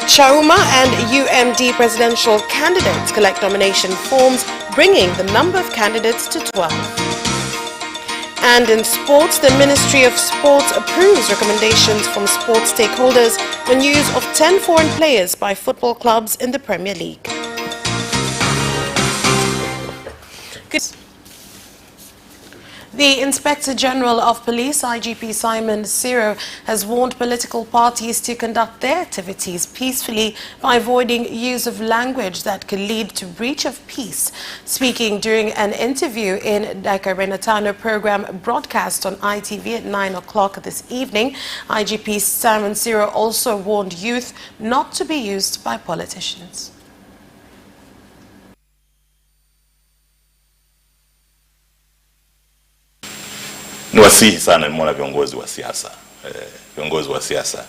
Chauma and UMD presidential candidates collect nomination forms, bringing the number of candidates to 12. And in sports, the Ministry of Sports approves recommendations from sports stakeholders on use of 10 foreign players by football clubs in the Premier League. The Inspector General of Police, IGP Simon Siro, has warned political parties to conduct their activities peacefully by avoiding use of language that could lead to breach of peace. Speaking during an interview in Daka Renatano program broadcast on ITV at 9 o'clock this evening, IGP Simon Siro also warned youth not to be used by politicians. Niwasihi sana nimeona viongozi wa siasa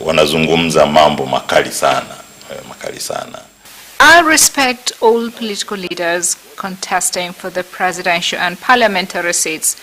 wanazungumza mambo makali sana. I respect all political leaders contesting for the presidential and parliamentary seats,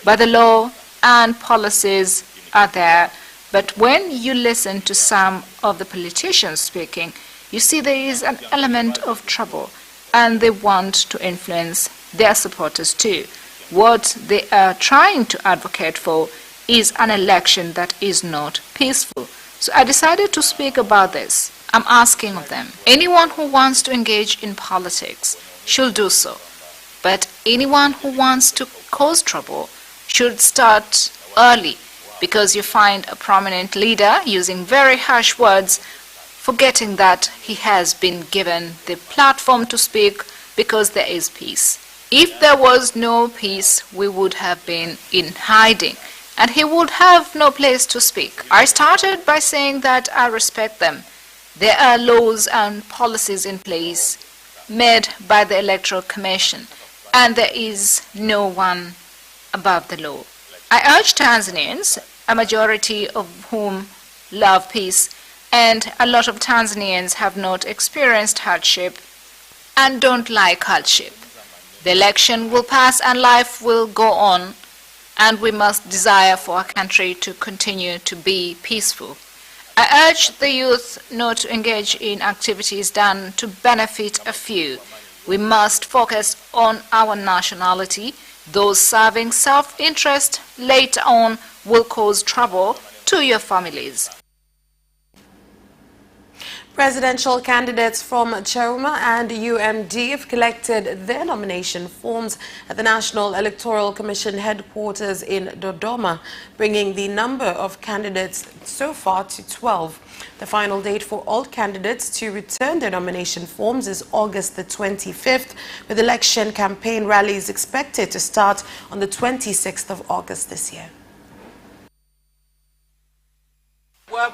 but the law and policies are there. But when you listen to some of the politicians speaking, you see there is an element of trouble, and they want to influence their supporters too. What they are trying to advocate for is an election that is not peaceful. So I decided to speak about this. I'm asking of them, anyone who wants to engage in politics should do so. But anyone who wants to cause trouble should start early, because you find a prominent leader using very harsh words, forgetting that he has been given the platform to speak because there is peace. If there was no peace, we would have been in hiding, and he would have no place to speak. I started by saying that I respect them. There are laws and policies in place made by the Electoral Commission, and there is no one above the law. I urge Tanzanians, a majority of whom love peace, and a lot of Tanzanians have not experienced hardship and don't like hardship. The election will pass and life will go on, and we must desire for our country to continue to be peaceful. I urge the youth not to engage in activities done to benefit a few. We must focus on our nationality. Those serving self-interest later on will cause trouble to your families. Presidential candidates from Chauma and UMD have collected their nomination forms at the National Electoral Commission headquarters in Dodoma, bringing the number of candidates so far to 12. The final date for all candidates to return their nomination forms is August the 25th, with election campaign rallies expected to start on the 26th of August this year.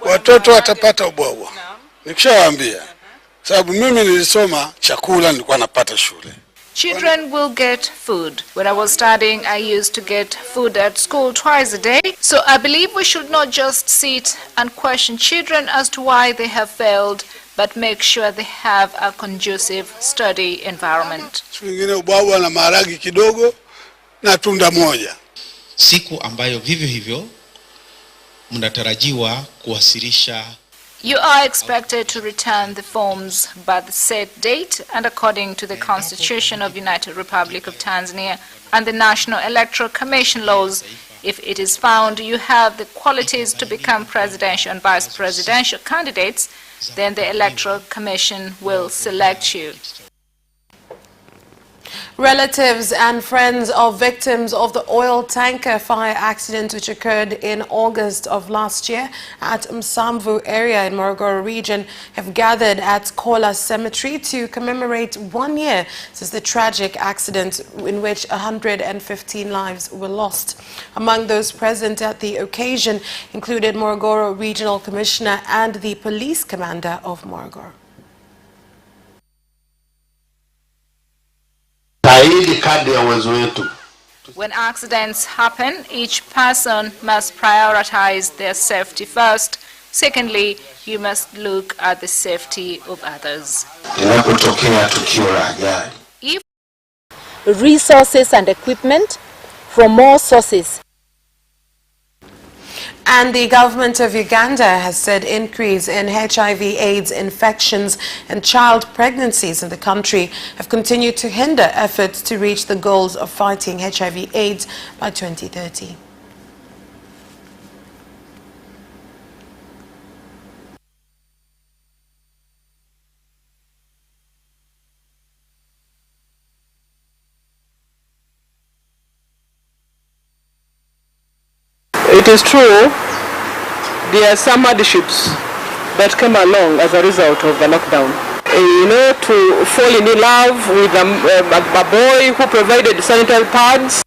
Watoto watapata ubwabwa. Nikishawaambia, sababu mimi nilisoma chakula nilikuwa napata shule. Children will get food. When I was studying, I used to get food at school twice a day. So I believe we should not just sit and question children as to why they have failed, but make sure they have a conducive study environment. Swingine ubwabwa na maharagi kidogo na tunda moja. Siku ambayo vivyo hivyo mnatarajiwa kuwasilisha. You are expected to return the forms by the set date and according to the Constitution of United Republic of Tanzania and the National Electoral Commission laws. If it is found you have the qualities to become presidential and vice presidential candidates, then the Electoral Commission will select you. Relatives and friends of victims of the oil tanker fire accident which occurred in August of last year at Msamvu area in Morogoro region have gathered at Kola Cemetery to commemorate 1 year since the tragic accident in which 115 lives were lost. Among those present at the occasion included Morogoro Regional Commissioner and the Police Commander of Morogoro. When accidents happen, each person must prioritize their safety first. Secondly, you must look at the safety of others. If resources and equipment from more sources. And the government of Uganda has said increase in HIV/AIDS infections and child pregnancies in the country have continued to hinder efforts to reach the goals of fighting HIV/AIDS by 2030. It is true, there are some hardships that came along as a result of the lockdown. To fall in love with a boy who provided sanitary pads.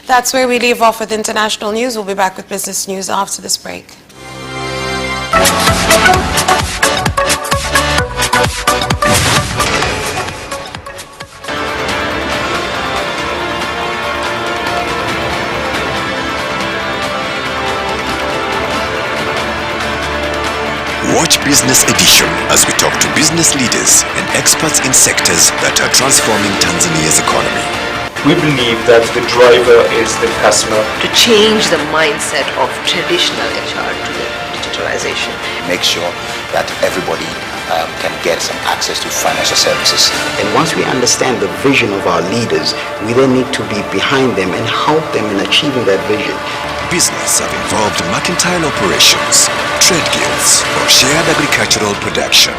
That's where we leave off with international news. We'll be back with business news after this break. Watch Business Edition as we talk to business leaders and experts in sectors that are transforming Tanzania's economy. We believe that the driver is the customer. To change the mindset of traditional HR to the digitalization. Make sure that everybody can get some access to financial services. And once we understand the vision of our leaders, we then need to be behind them and help them in achieving that vision. Business have involved mercantile operations, trade guilds, or shared agricultural production,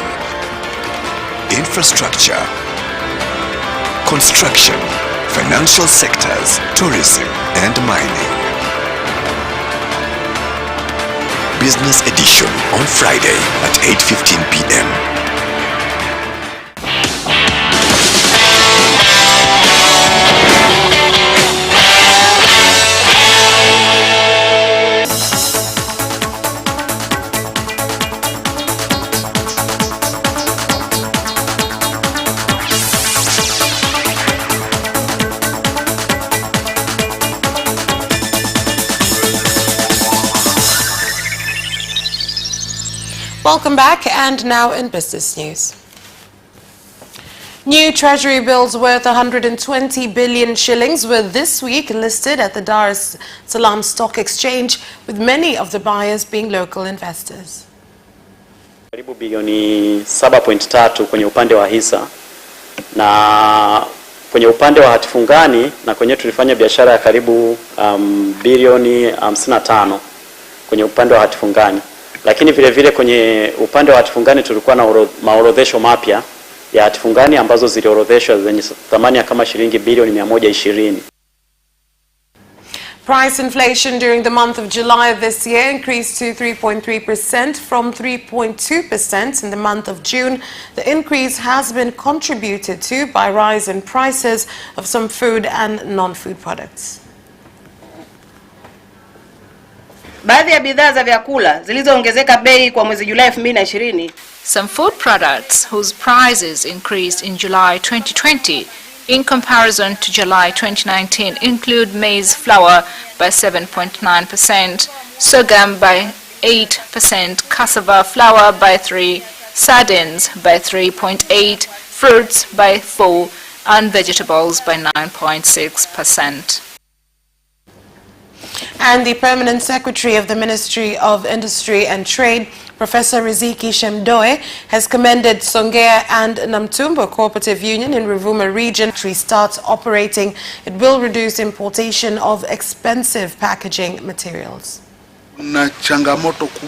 infrastructure, construction, financial sectors, tourism, and mining. Business Edition on Friday at 8:15 p.m. Welcome back, and now in business news. New treasury bills worth 120 billion shillings were this week listed at the Dar es Salaam Stock Exchange, with many of the buyers being local investors. Karibu bilioni 7.3 kwenye upande wa hisa, na kwenye upande wa hatifungani na kwenye tulifanya biashara ya karibu bilioni 55 kwenye upande wa hatifungani. Lakini vile vile kwenye upande wa hatifungani tulikuwa na maorodhesho mapya ya hatifungani ambazo ziliorodheshwa zenye thamani ya kama shilingi bilioni 120. Price inflation during the month of July this year increased to 3.3% from 3.2% in the month of June. The increase has been contributed to by rise in prices of some food and non-food products. Baadhi ya bidhaa za vyakula zilizoongezeka bei kwa mwezi Julai 2020. Some food products whose prices increased in July 2020 in comparison to July 2019 include maize flour by 7.9%, sorghum by 8%, cassava flour by 3%, sardines by 3.8%, fruits by 4%, and vegetables by 9.6%. And the Permanent Secretary of the Ministry of Industry and Trade, Professor Riziki Shemdoe, has commended Songea and Namtumbo Cooperative Union in Ruvuma region. To start operating, it will reduce importation of expensive packaging materials. Na changamoto kubwa